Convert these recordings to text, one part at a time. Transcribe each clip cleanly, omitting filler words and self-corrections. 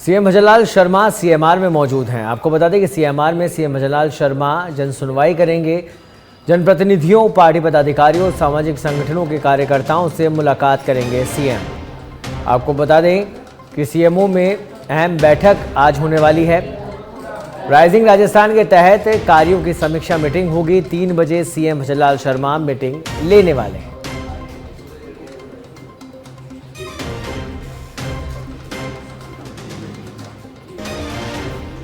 CM Bhajanlal Sharma CMR में मौजूद हैं। आपको बता दें कि सीएमआर में सीएम भजनलाल शर्मा जन सुनवाई करेंगे। जनप्रतिनिधियों, पार्टी पदाधिकारियों, सामाजिक संगठनों के कार्यकर्ताओं से मुलाकात करेंगे सीएम। आपको बता दें कि सीएमओ में अहम बैठक आज होने वाली है। राइजिंग राजस्थान के तहत कार्यों की समीक्षा मीटिंग होगी। 3 बजे सीएम भजनलाल शर्मा मीटिंग लेने वाले हैं।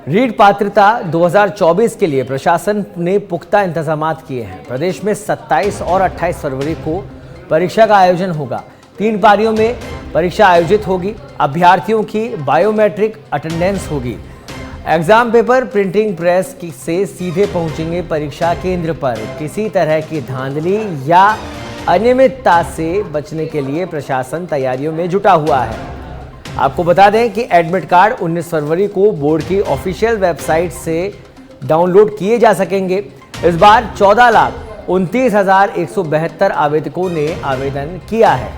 रीट पात्रता 2024 के लिए प्रशासन ने पुख्ता इंतजामात किए हैं। प्रदेश में 27 और 28 फरवरी को परीक्षा का आयोजन होगा। 3 पारियों में परीक्षा आयोजित होगी। अभ्यर्थियों की बायोमेट्रिक अटेंडेंस होगी। एग्जाम पेपर प्रिंटिंग प्रेस से सीधे पहुंचेंगे परीक्षा केंद्र पर। किसी तरह की धांधली या अनियमितता से बचने के लिए प्रशासन तैयारियों में जुटा हुआ है। आपको बता दें कि एडमिट कार्ड 19 फरवरी को बोर्ड की ऑफिशियल वेबसाइट से डाउनलोड किए जा सकेंगे। इस बार 14,29,172 आवेदकों ने आवेदन किया है।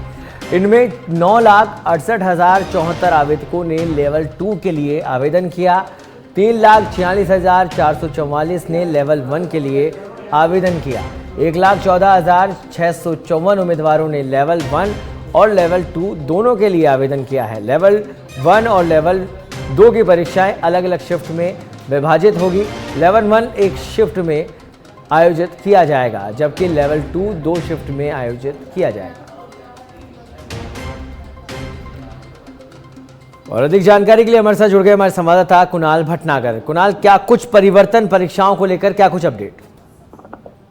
इनमें 9,68,074 आवेदकों ने लेवल 2 के लिए आवेदन किया। 3,46,444 ने लेवल 1 के लिए आवेदन किया। 1,14,654 उम्मीदवारों ने लेवल 1 और लेवल 2 दोनों के लिए आवेदन किया है। लेवल 1 और लेवल 2 की परीक्षाएं अलग अलग शिफ्ट में विभाजित होगी। लेवल 1 एक शिफ्ट में आयोजित किया जाएगा, जबकि लेवल 2 2 शिफ्ट में आयोजित किया जाएगा। और अधिक जानकारी के लिए हमारे साथ जुड़ गए हमारे संवाददाता कुणाल भटनागर। कुणाल, क्या कुछ परिवर्तन परीक्षाओं को लेकर, क्या कुछ अपडेट?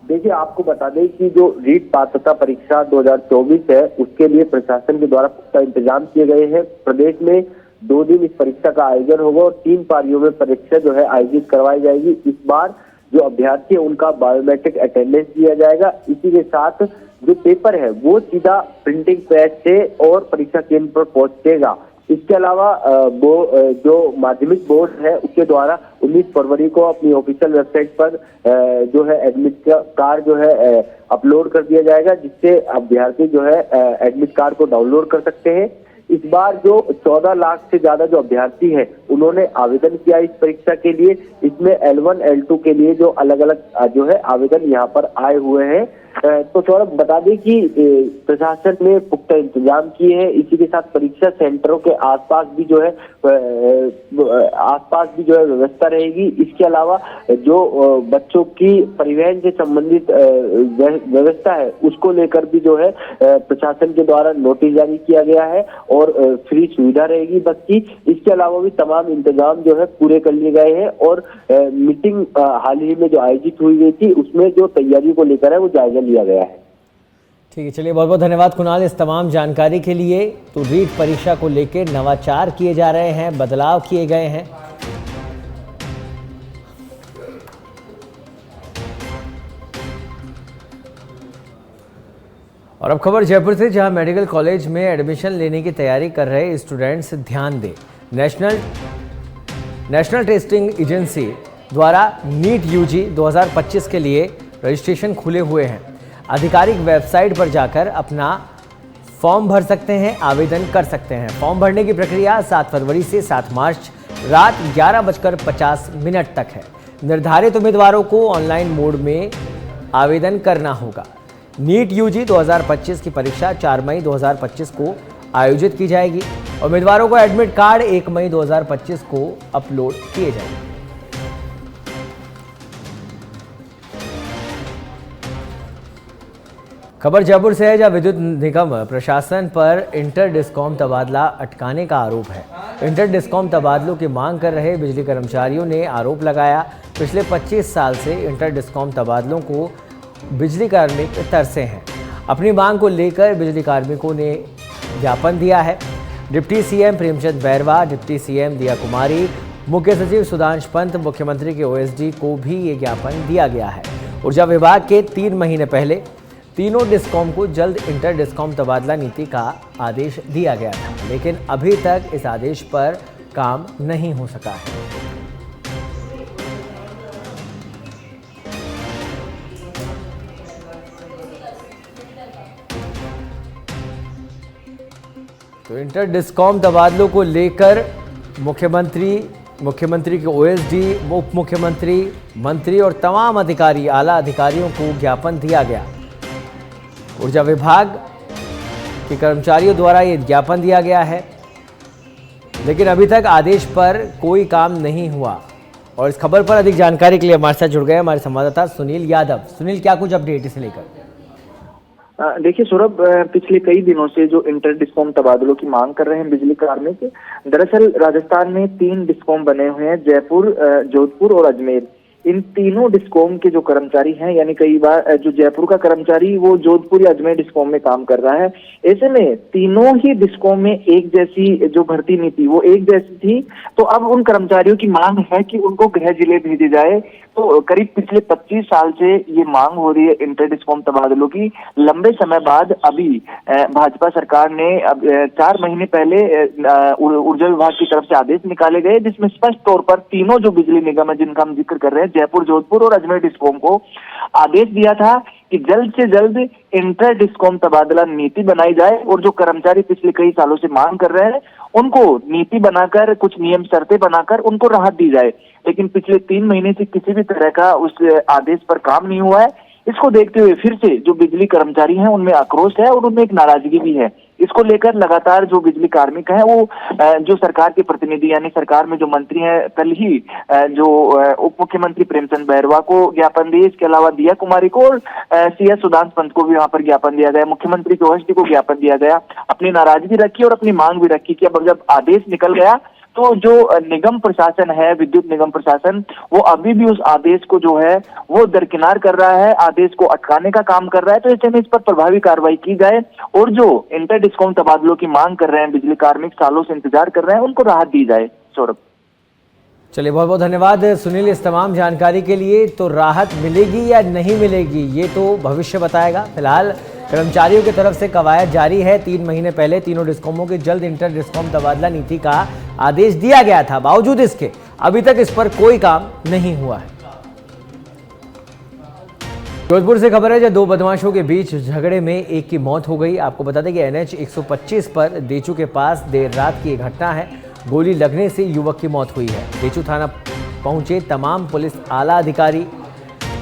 देखिए, आपको बता दें कि जो रीट पात्रता परीक्षा 2024 है, उसके लिए प्रशासन के द्वारा पुख्ता इंतजाम किए गए हैं। प्रदेश में 2 दिन इस परीक्षा का आयोजन होगा और 3 पारियों में परीक्षा जो है आयोजित करवाई जाएगी। इस बार जो अभ्यर्थी है उनका बायोमेट्रिक अटेंडेंस लिया जाएगा। इसी के साथ जो पेपर है वो सीधा प्रिंटिंग प्रेस से और परीक्षा केंद्र पर पहुंचेगा। इसके अलावा जो माध्यमिक बोर्ड है उसके द्वारा 19 फरवरी को अपनी ऑफिशियल वेबसाइट पर जो है एडमिट कार्ड जो है अपलोड कर दिया जाएगा, जिससे अभ्यर्थी जो है एडमिट कार्ड को डाउनलोड कर सकते हैं। इस बार जो 14 लाख से ज्यादा जो अभ्यर्थी हैं उन्होंने आवेदन किया इस परीक्षा के लिए। इसमें L1 L2 के लिए जो अलग अलग जो है आवेदन यहाँ पर आए हुए हैं। तो थोड़ा बता दें कि प्रशासन ने पुख्ता इंतजाम किए हैं। इसी के साथ परीक्षा सेंटरों के आसपास भी जो है व्यवस्था रहेगी। इसके अलावा जो बच्चों की परिवहन से संबंधित व्यवस्था है उसको लेकर भी जो है प्रशासन के द्वारा नोटिस जारी किया गया है और फ्री सुविधा रहेगी बस की। इसके अलावा भी तमाम इंतजाम जो है पूरे कर लिए गए हैं और मीटिंग हाल ही में जो आयोजित हुई गई थी उसमें जो तैयारी को लेकर है वो जायजा लिया गया है। ठीक है, चलिए बहुत बहुत धन्यवाद कुणाल इस तमाम जानकारी के लिए। तो रीट परीक्षा को लेकर नवाचार किए जा रहे हैं, बदलाव किए गए हैं। और अब खबर जयपुर से, जहां मेडिकल कॉलेज में एडमिशन लेने की तैयारी कर रहे स्टूडेंट्स ध्यान दें। नेशनल टेस्टिंग एजेंसी द्वारा नीट यूजी 2025 के लिए रजिस्ट्रेशन खुले हुए हैं। आधिकारिक वेबसाइट पर जाकर अपना फॉर्म भर सकते हैं, आवेदन कर सकते हैं। फॉर्म भरने की प्रक्रिया 7 फरवरी से 7 मार्च रात 11:50 तक है। निर्धारित उम्मीदवारों को ऑनलाइन मोड में आवेदन करना होगा। नीट यूजी 2025 की परीक्षा 4 मई 2025 को आयोजित की जाएगी। उम्मीदवारों को एडमिट कार्ड 1 मई 2025 को अपलोड किए जाएंगे। खबर जयपुर से है, जहां विद्युत निगम प्रशासन पर इंटर डिस्कॉम तबादला अटकाने का आरोप है। इंटर डिस्कॉम तबादलों की मांग कर रहे बिजली कर्मचारियों ने आरोप लगाया, पिछले 25 साल से इंटर डिस्कॉम तबादलों को बिजली कार्मिक तरसे हैं। अपनी मांग को लेकर बिजली कार्मिकों ने ज्ञापन दिया है। Deputy CM Premchand Bairwa, deputy CM दिया कुमारी, मुख्य सचिव सुधांशु पंत, मुख्यमंत्री के ओएसडी को भी ये ज्ञापन दिया गया है। ऊर्जा विभाग के 3 महीने पहले तीनों डिस्कॉम को जल्द इंटर डिस्कॉम तबादला नीति का आदेश दिया गया था, लेकिन अभी तक इस आदेश पर काम नहीं हो सका है। तो इंटर डिस्कॉम तबादलों को लेकर मुख्यमंत्री के ओएसडी, उप मुख्यमंत्री, मंत्री और तमाम अधिकारी, आला अधिकारियों को ज्ञापन दिया गया। ऊर्जा विभाग के कर्मचारियों द्वारा ये ज्ञापन दिया गया है, लेकिन अभी तक आदेश पर कोई काम नहीं हुआ। और इस खबर पर अधिक जानकारी के लिए हमारे साथ जुड़ गए हमारे संवाददाता सुनील यादव। सुनील, क्या कुछ अपडेट इसे लेकर? देखिए सौरभ, पिछले कई दिनों से जो इंटर डिस्कॉम तबादलों की मांग कर रहे हैं बिजली कार्मिक, दरअसल राजस्थान में 3 डिस्कॉम बने हुए हैं, जयपुर, जोधपुर और अजमेर। इन तीनों डिस्कॉम के जो कर्मचारी हैं, यानी कई बार जो जयपुर का कर्मचारी वो जोधपुर या अजमेर डिस्कॉम में काम कर रहा है। ऐसे में तीनों ही डिस्कॉम में एक जैसी जो भर्ती नीति वो एक जैसी थी। तो अब उन कर्मचारियों की मांग है कि उनको गृह जिले भेजे जाए। तो करीब पिछले 25 साल से ये मांग हो रही है इंटर डिस्कॉम तबादलों की। लंबे समय बाद अभी भाजपा सरकार ने अब 4 महीने पहले ऊर्जा विभाग की तरफ से आदेश निकाले गए, जिसमें स्पष्ट तौर पर तीनों जो बिजली निगम है जिनका हम जिक्र कर रहे हैं, जयपुर, जोधपुर और अजमेर डिस्कॉम को आदेश दिया था कि जल्द से जल्द इंटर डिस्कॉम तबादला नीति बनाई जाए और जो कर्मचारी पिछले कई सालों से मांग कर रहे हैं उनको नीति बनाकर, कुछ नियम शर्तें बनाकर उनको राहत दी जाए। लेकिन पिछले 3 महीने से किसी भी तरह का उस आदेश पर काम नहीं हुआ है। इसको देखते हुए फिर से जो बिजली कर्मचारी हैं उनमें आक्रोश है और उनमें एक नाराजगी भी है। इसको लेकर लगातार जो बिजली कार्मिक हैं वो जो सरकार के प्रतिनिधि यानी सरकार में जो मंत्री हैं, कल ही जो उप मुख्यमंत्री प्रेमचंद बैरवा को ज्ञापन दिए, इसके अलावा दिया कुमारी को और CS सुदांश पंत को भी वहां पर ज्ञापन दिया गया, मुख्यमंत्री के ओएसडी को ज्ञापन दिया गया। अपनी नाराजगी रखी और अपनी मांग भी रखी कि अब जब आदेश निकल गया तो जो निगम प्रशासन है, विद्युत निगम प्रशासन, वो अभी भी उस आदेश को जो है वो दरकिनार कर रहा है, आदेश को अटकाने का काम कर रहा है। तो ऐसे में इस पर प्रभावी कार्रवाई की जाए और जो इंटर डिस्कॉम तबादलों की मांग कर रहे हैं बिजली कार्मिक, सालों से इंतजार कर रहे हैं, उनको राहत दी जाए। सौरभ, चलिए, बहुत बहुत धन्यवाद सुनील इस तमाम जानकारी के लिए। तो राहत मिलेगी या नहीं मिलेगी ये तो भविष्य बताएगा। फिलहाल कर्मचारियों की तरफ से कवायद जारी है। 3 महीने पहले तीनों डिस्कॉमों के जल्द इंटर डिस्कॉम तबादला नीति का आदेश दिया गया था, बावजूद इसके अभी तक इस पर कोई काम नहीं हुआ है। जोधपुर से खबर है, जब 2 बदमाशों के बीच झगड़े में एक की मौत हो गई। आपको बता दें कि NH 125 पर देचू के पास देर रात की एक घटना है। गोली लगने से युवक की मौत हुई है। देचू थाना पहुंचे तमाम पुलिस आला अधिकारी।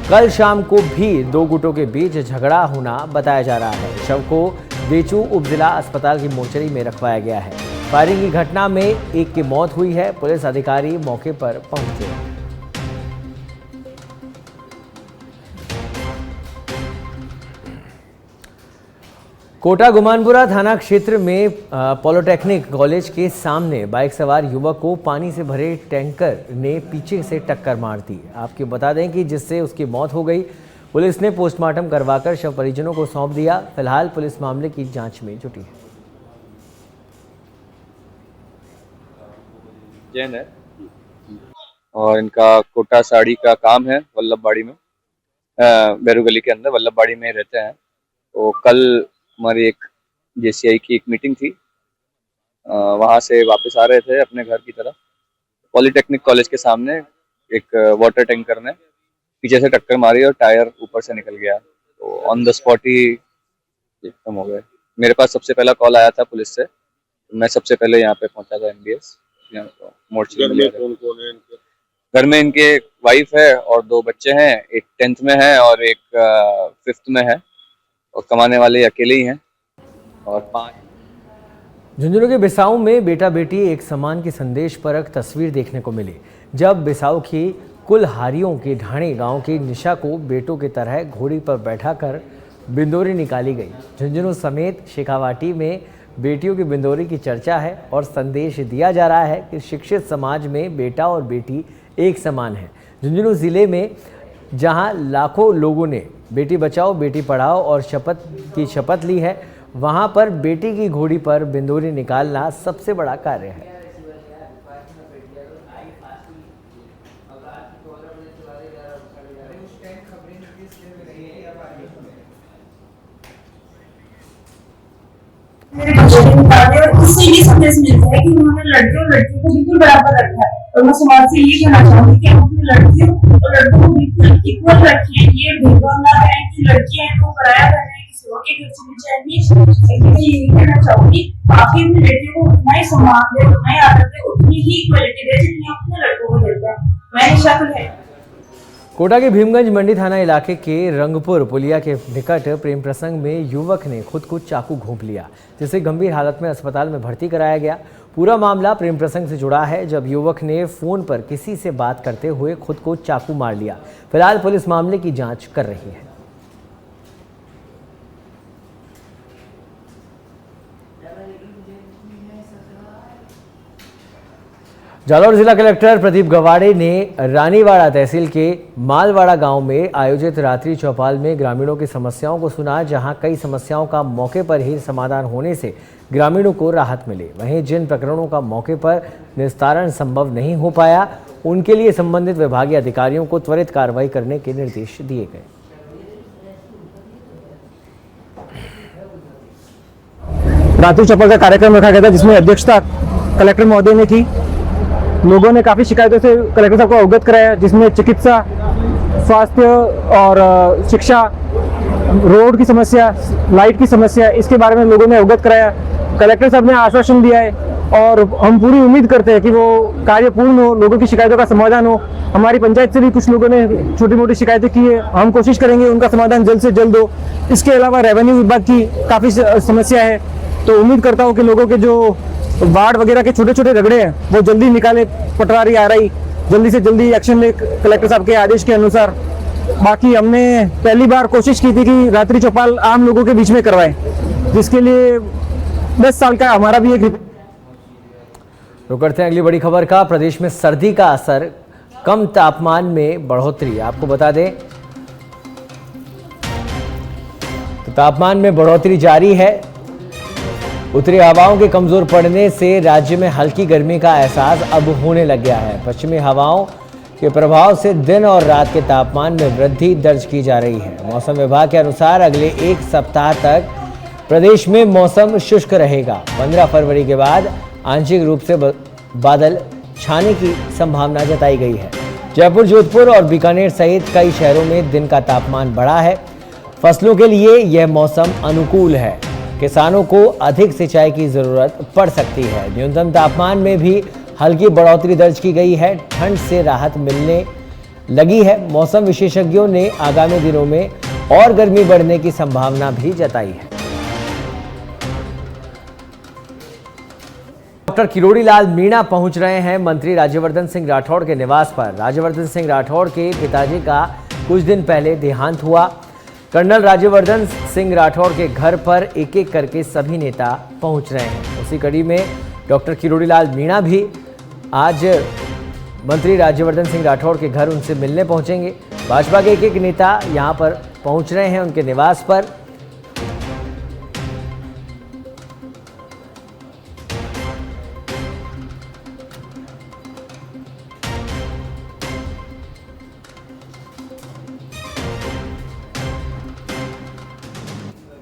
कल शाम को भी 2 गुटों के बीच झगड़ा होना बताया जा रहा है। शव को देचू उप जिला अस्पताल की मोर्चरी में रखवाया गया है। फायरिंग की घटना में एक की मौत हुई है। पुलिस अधिकारी मौके पर पहुंचे। कोटा गुमानपुरा थाना क्षेत्र में पॉलिटेक्निक कॉलेज के सामने बाइक सवार युवक को पानी से भरे टैंकर ने पीछे से टक्कर मार दी। आपको बता दें कि जिससे उसकी मौत हो गई। पुलिस ने पोस्टमार्टम करवाकर शव परिजनों को सौंप दिया। फिलहाल पुलिस मामले की जांच में जुटी है। जैन है और इनका कोटा साड़ी का काम है वल्लभबाड़ी में, बैरू गली के अंदर वल्लभबाड़ी में रहते हैं। तो कल हमारी एक JCI की एक मीटिंग थी, वहाँ से वापस आ रहे थे अपने घर की तरफ। पॉलिटेक्निक कॉलेज के सामने एक वाटर टैंकर ने पीछे से टक्कर मारी और टायर ऊपर से निकल गया। तो ऑन द स्पॉट ही खत्म हो गए। मेरे पास सबसे पहला कॉल आया था पुलिस से, मैं सबसे पहले यहाँ पे पहुंचा था MBS मोर्चे में। घर में इनके वाइफ है और 2 बच्चे हैं, एक 10th में है और एक 5th में है और कमाने वाले अकेले ही हैं। और 5 झुंझुनू के बिसाऊ में बेटा बेटी एक समान की संदेश परक तस्वीर देखने को मिली, जब बिसाऊ की कुलहारियों के ढाणी गांव की निशा को बेटों की तरह घोड़ी पर बैठाकर बिंदोरी निकाली गई। झुंझुनू समेत शेखावाटी में बेटियों की बिंदोरी की चर्चा है और संदेश दिया जा रहा है कि शिक्षित समाज में बेटा और बेटी एक समान है। झुंझुनू जिले में जहां लाखों लोगों ने बेटी बचाओ बेटी पढ़ाओ और शपथ ली है, वहां पर बेटी की घोड़ी पर बिंदोरी निकालना सबसे बड़ा कार्य है। उससे ये संदेश मिलता है कि उन्होंने लड़के और लड़कियों को बिल्कुल बराबर रखा है। और मैं समाज से ये कहना चाहूंगी कि हम अपनी लड़कियों और लड़कों को बिल्कुल इक्वल रखें। ये भेदभाव ना करें कि लड़कियां इनको पराया बने, किसी लड़कियों के घर से भी चाहिए। मैं यही कहना चाहूंगी, आप भी अपनी लड़कियों को उतना ही सम्मान दे, उतना ही आदर दे, उतनी ही क्वालिटी दे जितनी अपने लड़कों को देते हैं। मैं शक्ल है। कोटा के भीमगंज मंडी थाना इलाके के रंगपुर पुलिया के निकट प्रेम प्रसंग में युवक ने खुद को चाकू घोंप लिया, जिसे गंभीर हालत में अस्पताल में भर्ती कराया गया। पूरा मामला प्रेम प्रसंग से जुड़ा है, जब युवक ने फोन पर किसी से बात करते हुए खुद को चाकू मार लिया। फिलहाल पुलिस मामले की जांच कर रही है। जालौर जिला कलेक्टर प्रदीप गवाड़े ने रानीवाड़ा तहसील के मालवाड़ा गांव में आयोजित रात्रि चौपाल में ग्रामीणों की समस्याओं को सुना, जहां कई समस्याओं का मौके पर ही समाधान होने से ग्रामीणों को राहत मिली। वहीं जिन प्रकरणों का मौके पर निस्तारण संभव नहीं हो पाया, उनके लिए संबंधित विभागीय अधिकारियों को त्वरित कार्रवाई करने के निर्देश दिए गए। रात्रि चौपाल का कार्यक्रम रखा गया था, जिसमें अध्यक्षता कलेक्टर महोदय ने की। लोगों ने काफ़ी शिकायतों से कलेक्टर साहब को अवगत कराया, जिसमें चिकित्सा, स्वास्थ्य और शिक्षा, रोड की समस्या, लाइट की समस्या, इसके बारे में लोगों ने अवगत कराया। कलेक्टर साहब ने आश्वासन दिया है और हम पूरी उम्मीद करते हैं कि वो कार्य पूर्ण हो, लोगों की शिकायतों का समाधान हो। हमारी पंचायत से भी कुछ लोगों ने छोटी मोटी शिकायतें की है, हम कोशिश करेंगे उनका समाधान जल्द से जल्द हो। इसके अलावा रेवेन्यू विभाग की काफ़ी समस्या है, तो उम्मीद करता हूँ कि लोगों के जो वार्ड वगैरह के छोटे छोटे रगड़े हैं वो जल्दी निकाले। पटवारी आ रही जल्दी से जल्दी एक्शन ले कलेक्टर साहब के आदेश के अनुसार। बाकी हमने पहली बार कोशिश की थी कि रात्रि चौपाल आम लोगों के बीच में करवाएं, जिसके लिए 10 साल का हमारा भी एक। रुक करते हैं अगली बड़ी खबर का। प्रदेश में सर्दी का असर, कम तापमान में बढ़ोतरी। आपको बता दें तो तापमान में बढ़ोतरी जारी है। उत्तरी हवाओं के कमजोर पड़ने से राज्य में हल्की गर्मी का एहसास अब होने लग गया है। पश्चिमी हवाओं के प्रभाव से दिन और रात के तापमान में वृद्धि दर्ज की जा रही है। मौसम विभाग के अनुसार अगले एक सप्ताह तक प्रदेश में मौसम शुष्क रहेगा। 15 फरवरी के बाद आंशिक रूप से बादल छाने की संभावना जताई गई है। जयपुर, जोधपुर और बीकानेर सहित कई शहरों में दिन का तापमान बढ़ा है। फसलों के लिए यह मौसम अनुकूल है। किसानों को अधिक सिंचाई की जरूरत पड़ सकती है। न्यूनतम तापमान में भी हल्की बढ़ोतरी दर्ज की गई है। ठंड से राहत मिलने लगी है। मौसम विशेषज्ञों ने आगामी दिनों में और गर्मी बढ़ने की संभावना भी जताई है। डॉक्टर किरोड़ी लाल मीणा पहुंच रहे हैं मंत्री राज्यवर्धन सिंह राठौड़ के निवास पर। राज्यवर्धन सिंह राठौड़ के पिताजी का कुछ दिन पहले देहांत हुआ। कर्नल राज्यवर्धन सिंह राठौड़ के घर पर एक एक करके सभी नेता पहुंच रहे हैं। उसी कड़ी में डॉक्टर किरोड़ी लाल मीणा भी आज मंत्री राज्यवर्धन सिंह राठौड़ के घर उनसे मिलने पहुंचेंगे। भाजपा के एक एक नेता यहां पर पहुंच रहे हैं उनके निवास पर।